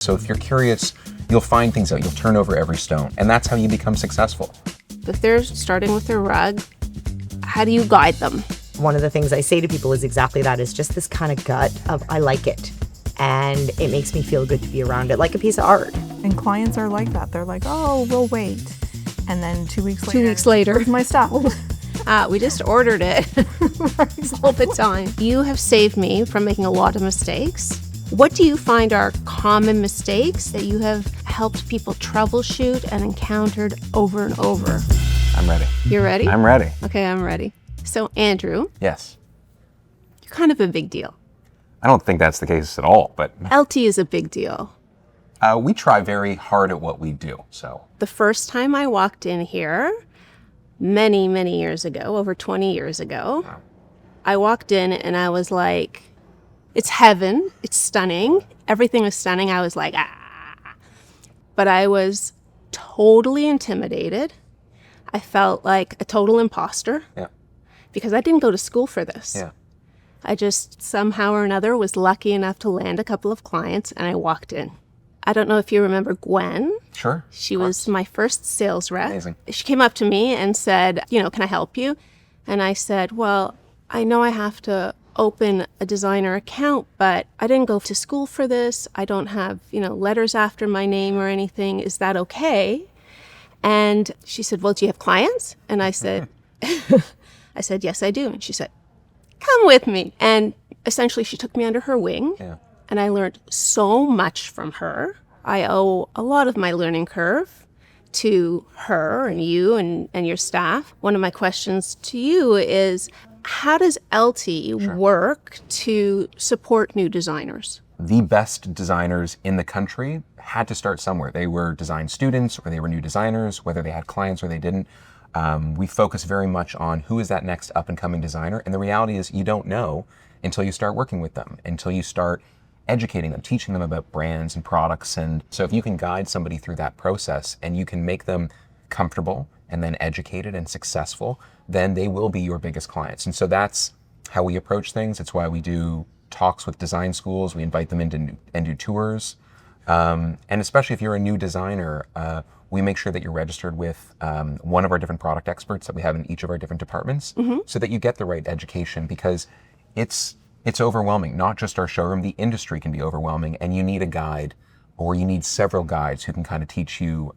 So if you're curious, you'll find things out, you'll turn over every stone, and that's how you become successful. If they're starting with their rug, how do you guide them? One of the things I say to people is exactly that, is just this kind of gut of, I like it. And it makes me feel good to be around it, like a piece of art. And clients are like that. They're like, oh, we'll wait. And then 2 weeks later. 2 weeks later. Where's my stuff? We just ordered it all the time. You have saved me from making a lot of mistakes. What do you find are common mistakes that you have helped people troubleshoot and encountered over and over? I'm ready. You're ready? I'm ready. Okay, I'm ready. So, Andrew, Yes. you're kind of a big deal. I don't think that's the case at all, but Elte is a big deal. we try very hard at what we do, so. The first time I walked in here, many, many years ago, over 20 years ago, I walked in and I was like, it's heaven, it's stunning, everything was stunning. I was like, ah. But I was totally intimidated. I felt like a total imposter because I didn't go to school for this. Yeah. I just somehow or another was lucky enough to land a couple of clients and I walked in. I don't know if you remember Gwen. Sure. She was my first sales rep. Amazing. She came up to me and said, can I help you? And I said, well, I know I have to open a designer account, but I didn't go to school for this. I don't have, letters after my name or anything. Is that okay? And she said, well, do you have clients? And I said, yes, I do. And she said, come with me. And essentially she took me under her wing. Yeah. And I learned so much from her. I owe a lot of my learning curve to her and you and your staff. One of my questions to you is, how does Elte work to support new designers? The best designers in the country had to start somewhere. They were design students or they were new designers, whether they had clients or they didn't. We focus very much on who is that next up and coming designer. And the reality is you don't know until you start working with them, until you start educating them, teaching them about brands and products. And so if you can guide somebody through that process and you can make them comfortable and then educated and successful, then they will be your biggest clients. And so that's how we approach things. It's why we do talks with design schools. We invite them in and do tours. And especially if you're a new designer, we make sure that you're registered with one of our different product experts that we have in each of our different departments so that you get the right education, because it's overwhelming. Not just our showroom, the industry can be overwhelming, and you need a guide, or you need several guides who can kind of teach you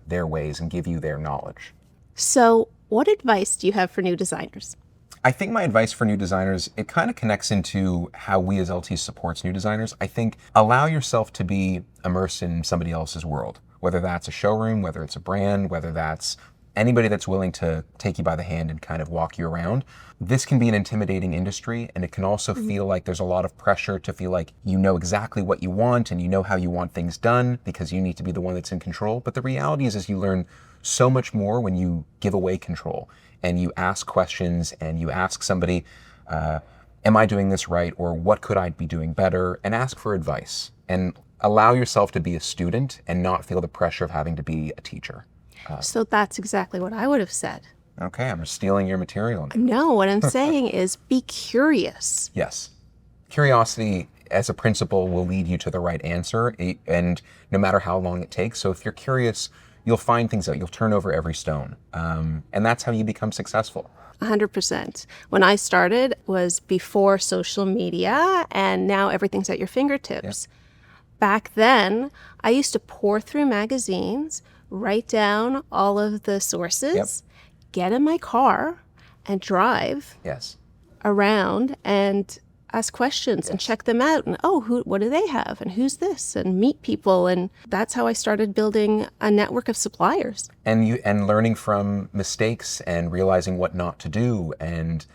their ways and give you their knowledge. So what advice do you have for new designers? I think my advice for new designers, it kind of connects into how we as LT supports new designers. I think allow yourself to be immersed in somebody else's world, whether that's a showroom, whether it's a brand, whether that's anybody that's willing to take you by the hand and kind of walk you around. This can be an intimidating industry, and it can also feel like there's a lot of pressure to feel like you know exactly what you want and you know how you want things done because you need to be the one that's in control. But the reality is you learn so much more when you give away control and you ask questions and you ask somebody, am I doing this right? Or what could I be doing better? And ask for advice and allow yourself to be a student and not feel the pressure of having to be a teacher. So that's exactly what I would have said. Okay, I'm just stealing your material. No, what I'm saying is be curious. Yes. Curiosity as a principle will lead you to the right answer, and no matter how long it takes. So if you're curious, you'll find things out. You'll turn over every stone. And that's how you become successful. 100%. When I started was before social media, and now everything's at your fingertips. Yep. Back then, I used to pour through magazines, write down all of the sources, get in my car and drive around and ask questions and check them out. And, what do they have? And who's this? And meet people. And that's how I started building a network of suppliers. And learning from mistakes and realizing what not to do and,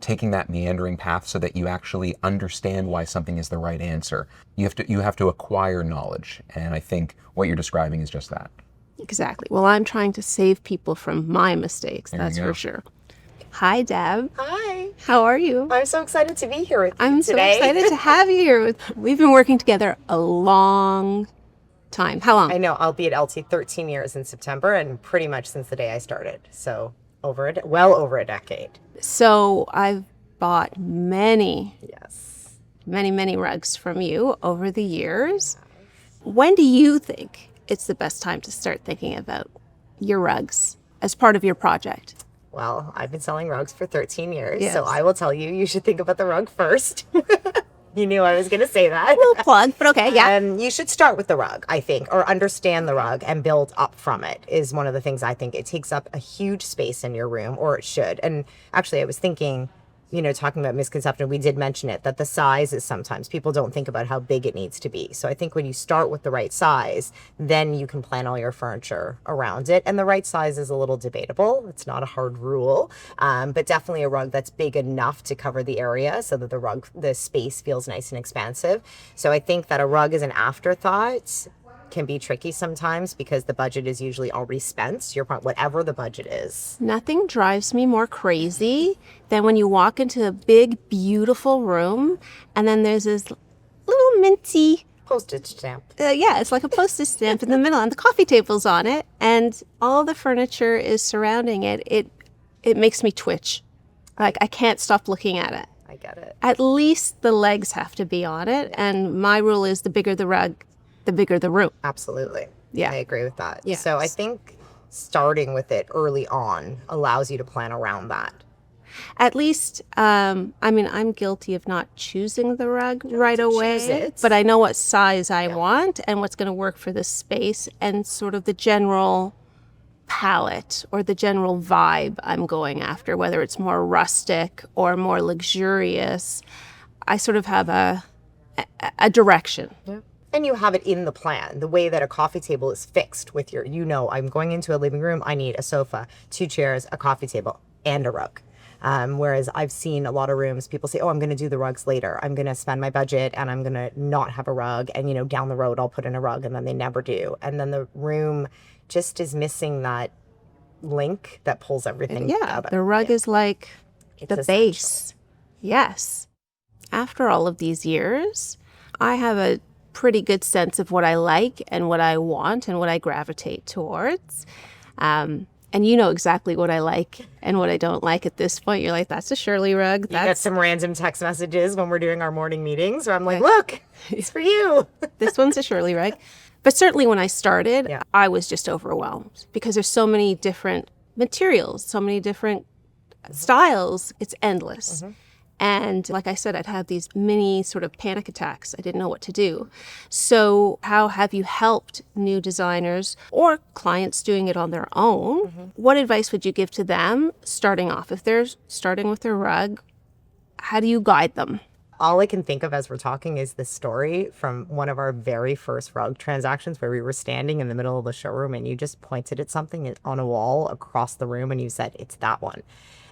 taking that meandering path so that you actually understand why something is the right answer. You have to acquire knowledge. And I think what you're describing is just that. Exactly. Well, I'm trying to save people from my mistakes, that's for sure. Hi, Deb. Hi. How are you? I'm so excited to be here with you I'm today. so excited to have you here. We've been working together a long time. How long? I know. I'll be at LT 13 years in September, and pretty much since the day I started. So well over a decade. So I've bought many many, many rugs from you over the years. When do you think it's the best time to start thinking about your rugs as part of your project? Well, I've been selling rugs for 13 years, Yes. so I will tell you, you should think about the rug first. You knew I was going to say that. Little plug, but okay, yeah. You should start with the rug, I think, or understand the rug and build up from it is one of the things I think. It takes up a huge space in your room, or it should. And actually, I was thinking, talking about misconception, we did mention it, that the size is sometimes people don't think about how big it needs to be. So I think when you start with the right size, then you can plan all your furniture around it. And the right size is a little debatable. It's not a hard rule, but definitely a rug that's big enough to cover the area so that the space feels nice and expansive. So I think that a rug is an afterthought. Can be tricky sometimes because the budget is usually already spent. To your point, whatever the budget is. Nothing drives me more crazy than when you walk into a big, beautiful room and then there's this little minty, Postage stamp. it's like a postage stamp in the middle and the coffee table's on it and all the furniture is surrounding it. It makes me twitch. Like I can't stop looking at it. I get it. At least the legs have to be on it. And my rule is the bigger the rug, the bigger the room. Absolutely. Yeah. I agree with that. Yes. So I think starting with it early on allows you to plan around that. At least, I'm guilty of not choosing the rug right choose away, it. but I know what size I want and what's going to work for the space and sort of the general palette or the general vibe I'm going after, whether it's more rustic or more luxurious. I sort of have a direction. Yeah. And you have it in the plan, the way that a coffee table is fixed with your, I'm going into a living room, I need a sofa, 2 chairs, a coffee table, and a rug. Whereas I've seen a lot of rooms, people say, oh, I'm going to do the rugs later. I'm going to spend my budget and I'm going to not have a rug. And, down the road, I'll put in a rug, and then they never do. And then the room just is missing that link that pulls everything together. The rug is like It's the essential. base. Yes. After all of these years, I have a pretty good sense of what I like and what I want and what I gravitate towards. And you know exactly what I like and what I don't like at this point. You're like, that's a Shirley rug. You get That's some random text messages when we're doing our morning meetings where I'm like, look, it's for you. this one's a Shirley rug. But certainly when I started, Yeah. I was just overwhelmed because there's so many different materials, so many different styles. It's endless. And like I said, I'd have these mini sort of panic attacks. I didn't know what to do. So how have you helped new designers or clients doing it on their own? What advice would you give to them starting off? If they're starting with their rug, how do you guide them? All I can think of as we're talking is the story from one of our very first rug transactions where we were standing in the middle of the showroom and you just pointed at something on a wall across the room and you said, it's that one.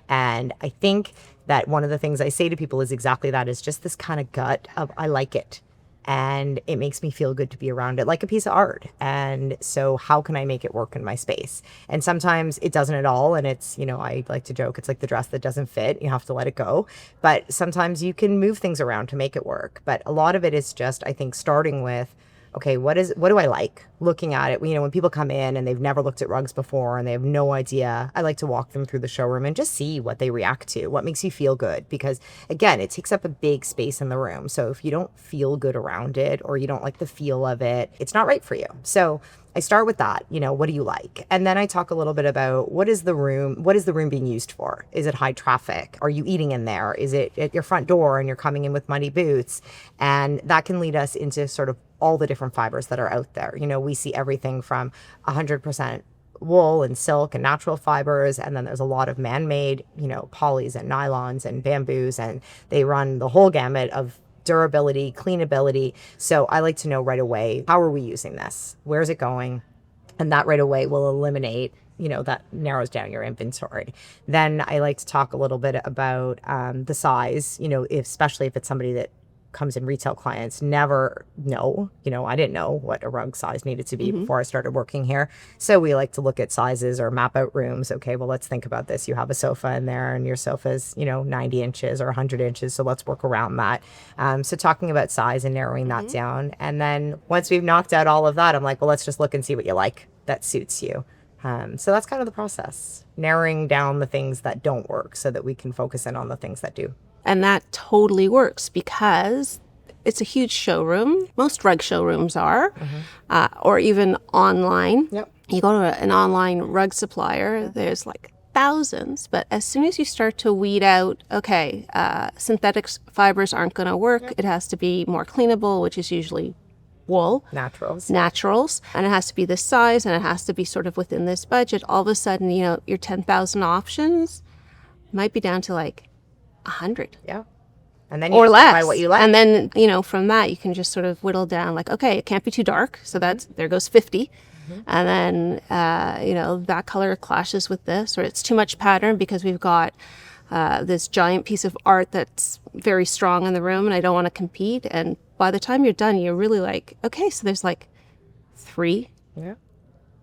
And I think that one of the things I say to people is exactly that, is just this kind of gut of, I like it. And it makes me feel good to be around it, like a piece of art. And so how can I make it work in my space? And sometimes it doesn't at all. And it's, I like to joke, it's like the dress that doesn't fit. You have to let it go. But sometimes you can move things around to make it work. But a lot of it is just, I think, starting with, okay, what do I like? Looking at it, when people come in and they've never looked at rugs before and they have no idea, I like to walk them through the showroom and just see what they react to, what makes you feel good. Because again, it takes up a big space in the room. So if you don't feel good around it or you don't like the feel of it, it's not right for you. So I start with that, what do you like? And then I talk a little bit about what is the room being used for? Is it high traffic? Are you eating in there? Is it at your front door and you're coming in with muddy boots? And that can lead us into sort of all the different fibers that are out there. We see everything from 100% wool and silk and natural fibers. And then there's a lot of man-made, polys and nylons and bamboos, and they run the whole gamut of durability, cleanability. So I like to know right away, how are we using this? Where's it going? And that right away will eliminate, that narrows down your inventory. Then I like to talk a little bit about the size, especially if it's somebody that comes in, retail clients never know, I didn't know what a rug size needed to be before I started working here. So we like to look at sizes or map out rooms. Okay, well, let's think about this. You have a sofa in there and your sofa's, 90 inches or 100 inches. So let's work around that. So talking about size and narrowing that down. And then once we've knocked out all of that, I'm like, well, let's just look and see what you like that suits you. So that's kind of the process, narrowing down the things that don't work so that we can focus in on the things that do. And that totally works because it's a huge showroom. Most rug showrooms are, or even online. Yep. You go to an online rug supplier, there's like thousands, but as soon as you start to weed out, okay, synthetic fibers aren't going to work. It has to be more cleanable, which is usually wool. Naturals. And it has to be this size, and it has to be sort of within this budget. All of a sudden, you know, your 10,000 options might be down to like 100. Yeah. And then you Or just less. buy what you like. And then, you know, from that, you can just sort of whittle down like, okay, it can't be too dark. So that's, there goes 50. And then, you know, that color clashes with this, or it's too much pattern because we've got this giant piece of art that's very strong in the room and I don't want to compete. And by the time you're done, you're really like, okay, so there's like 3. Yeah.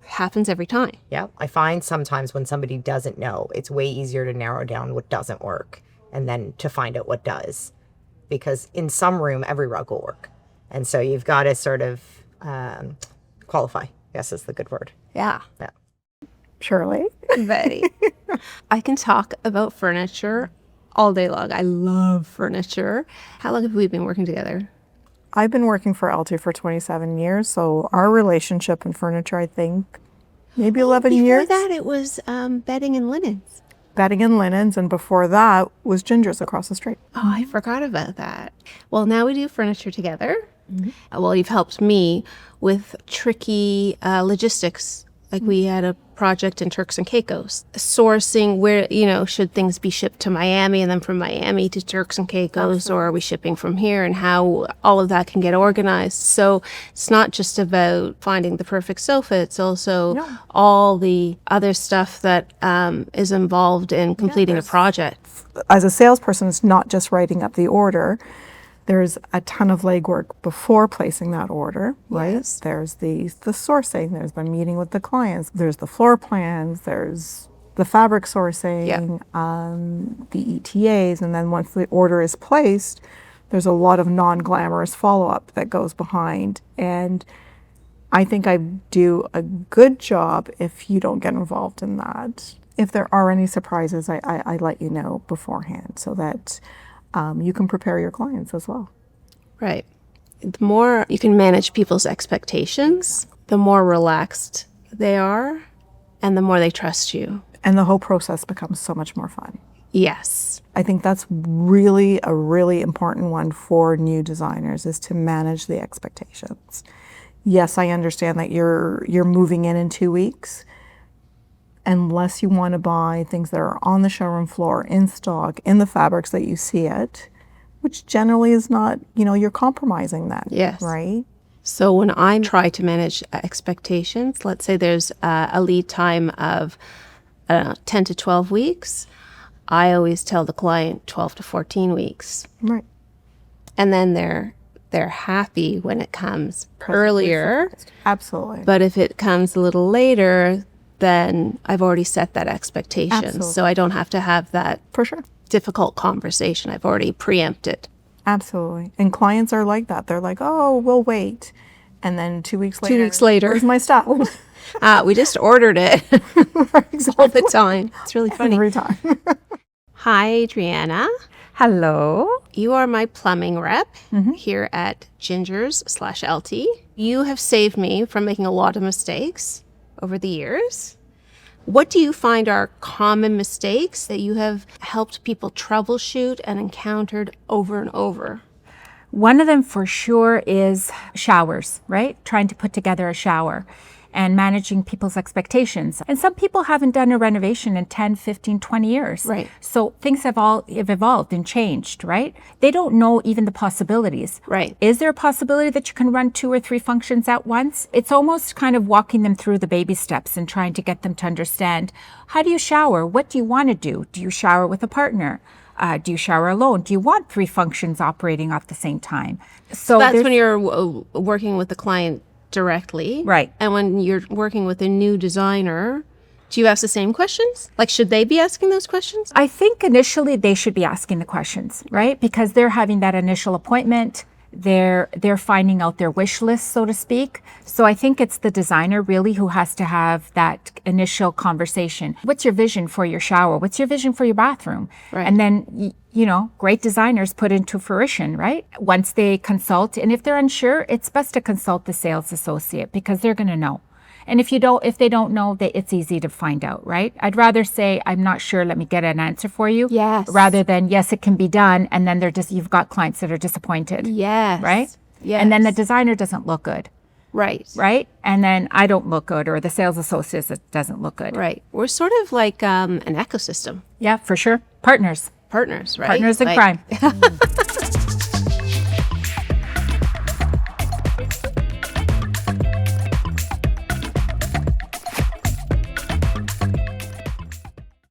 Happens every time. Yeah. I find sometimes when somebody doesn't know, it's way easier to narrow down what doesn't work and then to find out what does. Because in some room, every rug will work. And so you've got to sort of qualify, I guess is the good word. Yeah. Yeah. Shirley? Very. I can talk about furniture all day long. I love furniture. How long have we been working together? I've been working for Elte for 27 years, so our relationship in furniture, I think, maybe 11 years. Before that, it was bedding and linens. Bedding and linens, and before that was Ginger's across the street. Oh, I forgot about that. Well, now we do furniture together. Well, you've helped me with tricky logistics. Like we had a project in Turks and Caicos, sourcing where, you know, should things be shipped to Miami and then from Miami to Turks and Caicos, or are we shipping from here, and how all of that can get organized. So it's not just about finding the perfect sofa, it's also all the other stuff that is involved in completing a project. As a salesperson, it's not just writing up the order. There's a ton of legwork before placing that order, right? Yes. There's the sourcing, there's the meeting with the clients, there's the floor plans, there's the fabric sourcing, the ETAs, and then once the order is placed, there's a lot of non-glamorous follow-up that goes behind. And I think I do a good job if you don't get involved in that. If there are any surprises, I let you know beforehand so that you can prepare your clients as well. Right. The more you can manage people's expectations, the more relaxed they are and the more they trust you. And the whole process becomes so much more fun. Yes. I think that's really a really important one for new designers, is to manage the expectations. Yes, I understand that you're moving in 2 weeks. Unless you want to buy things that are on the showroom floor, in stock, in the fabrics that you see it, which generally is not, you know, you're compromising that. Yes. Right? So when I try to manage expectations, let's say there's a lead time of 10 to 12 weeks, I always tell the client 12 to 14 weeks. Right. And then they're happy when it comes earlier. Absolutely. But if it comes a little later, then I've already set that expectation. Absolutely. So I don't have to have that For sure. difficult conversation. I've already preempted. Absolutely. And clients are like that. They're like, oh, we'll wait. And then 2 weeks later. 2 weeks later. Where's my stuff? We just ordered it all the time. It's really funny. Every time. Hi, Adriana. Hello. You are my plumbing rep here at Gingers/Elte. You have saved me from making a lot of mistakes over the years. What do you find are common mistakes that you have helped people troubleshoot and encountered over and over? One of them for sure is showers, right? Trying to put together a shower and managing people's expectations. And some people haven't done a renovation in 10, 15, 20 years. Right. So things have evolved and changed, right? They don't know even the possibilities. Right. Is there a possibility that you can run 2 or 3 functions at once? It's almost kind of walking them through the baby steps and trying to get them to understand, how do you shower? What do you want to do? Do you shower with a partner? Do you shower alone? Do you want 3 functions operating at the same time? So That's there's- when you're working with the client directly. Right. And when you're working with a new designer, do you ask the same questions? Like, should they be asking those questions? I think initially they should be asking the questions, right? Because they're having that initial appointment. They're finding out their wish list, so to speak. So I think it's the designer really who has to have that initial conversation. What's your vision for your shower? What's your vision for your bathroom? Right. And then great designers put into fruition, right? Once they consult, and if they're unsure, it's best to consult the sales associate because they're going to know. And if they don't know, it's easy to find out, right? I'd rather say, I'm not sure, let me get an answer for you. Yes. Rather than, yes, it can be done. And then you've got clients that are disappointed. Yes. Right? Yes. And then the designer doesn't look good. Right. Right? And then I don't look good, or the sales associate doesn't look good. Right. We're sort of like an ecosystem. Yeah, for sure. Partners. Partners, right? Partners in crime.